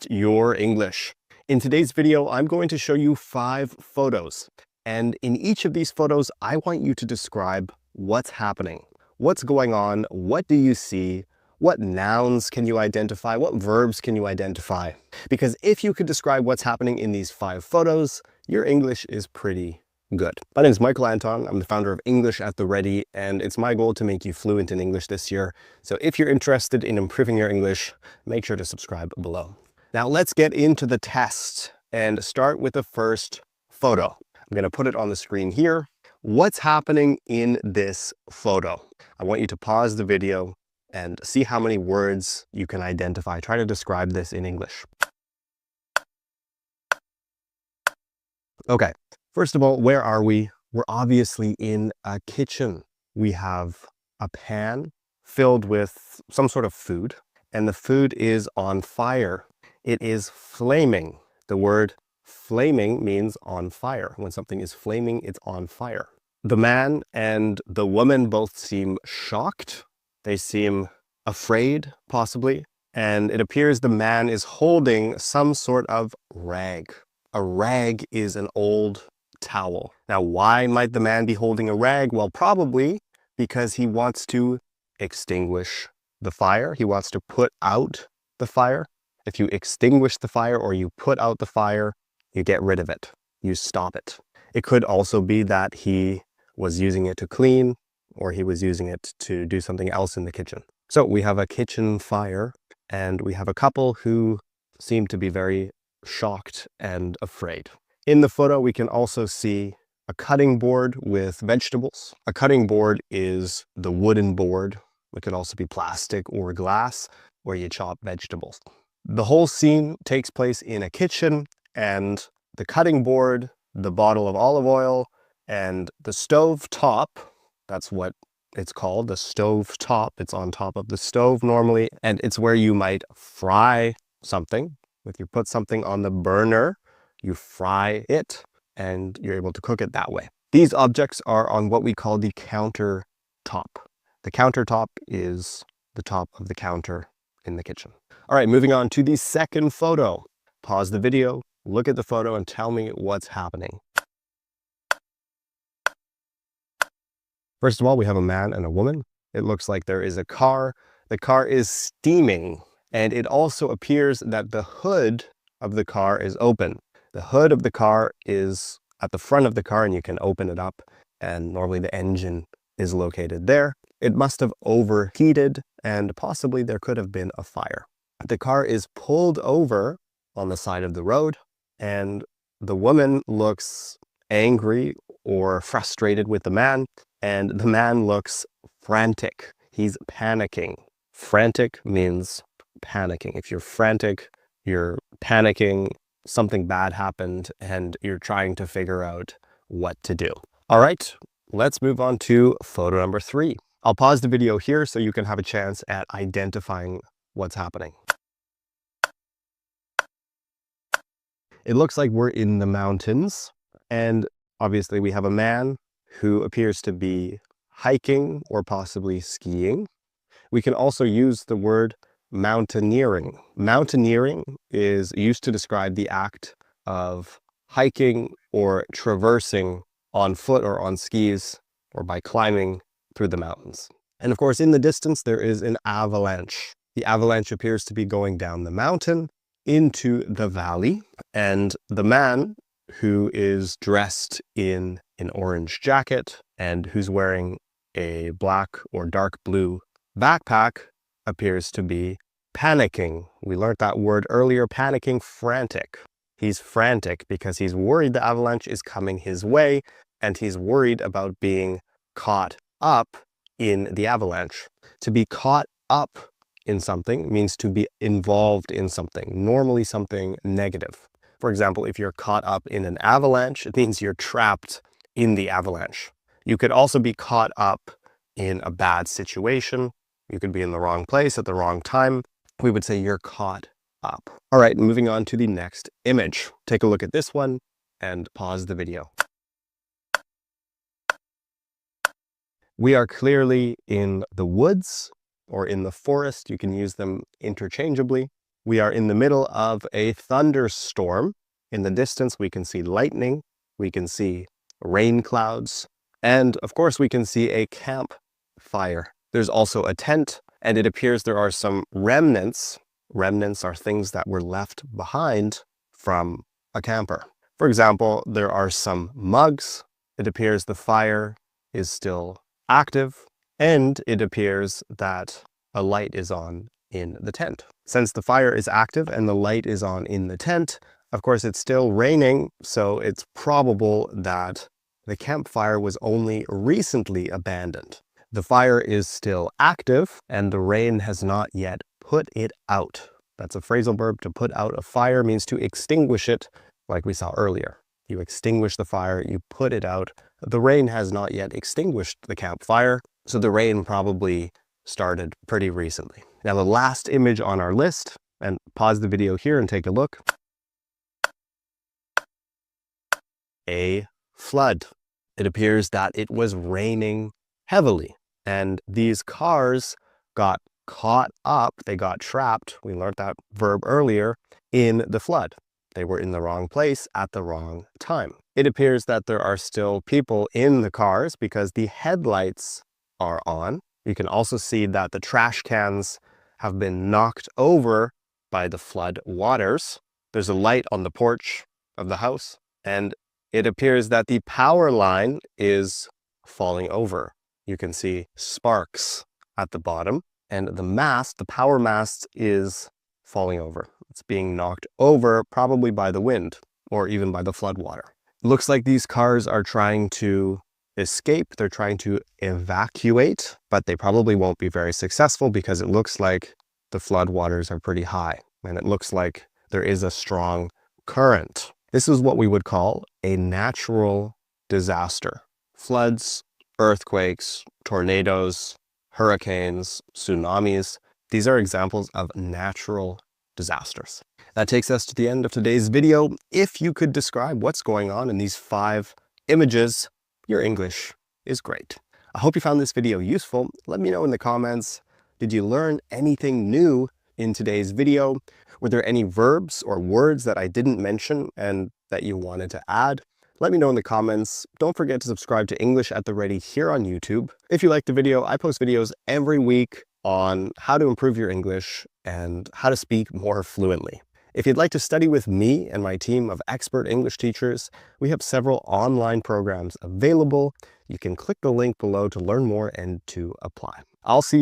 your English. In today's video, I'm going to show you 5 photos. And in each of these photos, I want you to describe what's happening. What's going on? What do you see? What nouns can you identify? What verbs can you identify? Because if you could describe what's happening in these 5 photos, your English is pretty good. My name is Michael Anton. I'm the founder of English at the Ready, and it's my goal to make you fluent in English this year. So if you're interested in improving your English, make sure to subscribe below. Now let's get into the test and start with the first photo. I'm going to put it on the screen here. What's happening in this photo? I want you to pause the video and see how many words you can identify. Try to describe this in English. Okay, first of all, where are we? We're obviously in a kitchen. We have a pan filled with some sort of food, and the food is on fire. It is flaming. The word flaming means on fire. When something is flaming, it's on fire. The man and the woman both seem shocked. They seem afraid, possibly. And it appears the man is holding some sort of rag. A rag is an old towel. Now, why might the man be holding a rag? Well, probably because he wants to extinguish the fire. He wants to put out the fire. If you extinguish the fire or you put out the fire, you get rid of it. You stop it. It could also be that he was using it to clean, or he was using it to do something else in the kitchen. So we have a kitchen fire, and we have a couple who seem to be very shocked and afraid. In the photo, we can also see a cutting board with vegetables. A cutting board is the wooden board. It could also be plastic or glass where you chop vegetables. The whole scene takes place in a kitchen, and the cutting board, the bottle of olive oil, and the stove top, that's what it's called, the stove top. It's on top of the stove normally, and it's where you might fry something. If you put something on the burner, you fry it, and you're able to cook it that way. These objects are on what we call the countertop. The countertop is the top of the counter in the kitchen. All right, moving on to the second photo. Pause the video, look at the photo, and tell me what's happening. First of all, we have a man and a woman. It looks like there is a car. The car is steaming, and it also appears that the hood of the car is open. The hood of the car is at the front of the car, and you can open it up, and normally the engine is located there. It must have overheated, and possibly there could have been a fire. The car is pulled over on the side of the road, and the woman looks angry or frustrated with the man, and the man looks frantic. He's panicking. Frantic means panicking. If you're frantic, you're panicking, something bad happened, and you're trying to figure out what to do. All right, let's move on to photo number 3. I'll pause the video here so you can have a chance at identifying what's happening. It looks like we're in the mountains, and obviously we have a man who appears to be hiking or possibly skiing. We can also use the word mountaineering. Mountaineering is used to describe the act of hiking or traversing on foot or on skis or by climbing through the mountains. And of course, in the distance, there is an avalanche. The avalanche appears to be going down the mountain into the valley, and the man who is dressed in an orange jacket and who's wearing a black or dark blue backpack appears to be panicking. We learned that word earlier, panicking, frantic. He's frantic because he's worried the avalanche is coming his way, and he's worried about being caught up in the avalanche. To be caught up in something means to be involved in something, normally something negative. For example, if you're caught up in an avalanche, it means you're trapped in the avalanche. You could also be caught up in a bad situation. You could be in the wrong place at the wrong time. We would say you're caught up. All right, moving on to the next image. Take a look at this one and pause the video. We are clearly in the woods or in the forest. You can use them interchangeably. We are in the middle of a thunderstorm. In the distance, we can see lightning, we can see rain clouds, and of course, we can see a campfire. There's also a tent, and it appears there are some remnants. Remnants are things that were left behind from a camper. For example, there are some mugs. It appears the fire is still active, and it appears that a light is on in the tent. Since the fire is active and the light is on in the tent, of course, it's still raining, so it's probable that the campfire was only recently abandoned. The fire is still active, and the rain has not yet put it out. That's a phrasal verb. To put out a fire means to extinguish it, like we saw earlier. You extinguish the fire, you put it out. The rain has not yet extinguished the campfire, so the rain probably started pretty recently. Now, the last image on our list, and pause the video here and take a look. A flood. It appears that it was raining heavily, and these cars got caught up, they got trapped, we learned that verb earlier, in the flood. They were in the wrong place at the wrong time. It appears that there are still people in the cars because the headlights are on. You can also see that the trash cans have been knocked over by the flood waters. There's a light on the porch of the house, and it appears that the power line is falling over. You can see sparks at the bottom, and the mast, the power mast, is falling over. It's being knocked over, probably by the wind or even by the flood water. Looks like these cars are trying to escape. They're trying to evacuate, but they probably won't be very successful because it looks like the flood waters are pretty high, and it looks like there is a strong current. This is what we would call a natural disaster. Floods, earthquakes, tornadoes, hurricanes, tsunamis. These are examples of natural disasters. That takes us to the end of today's video. If you could describe what's going on in these 5 images, your English is great. I hope you found this video useful. Let me know in the comments, did you learn anything new in today's video? Were there any verbs or words that I didn't mention and that you wanted to add? Let me know in the comments. Don't forget to subscribe to English at the Ready here on YouTube. If you liked the video, I post videos every week on how to improve your English and how to speak more fluently. If you'd like to study with me and my team of expert English teachers, we have several online programs available. You can click the link below to learn more and to apply. I'll see you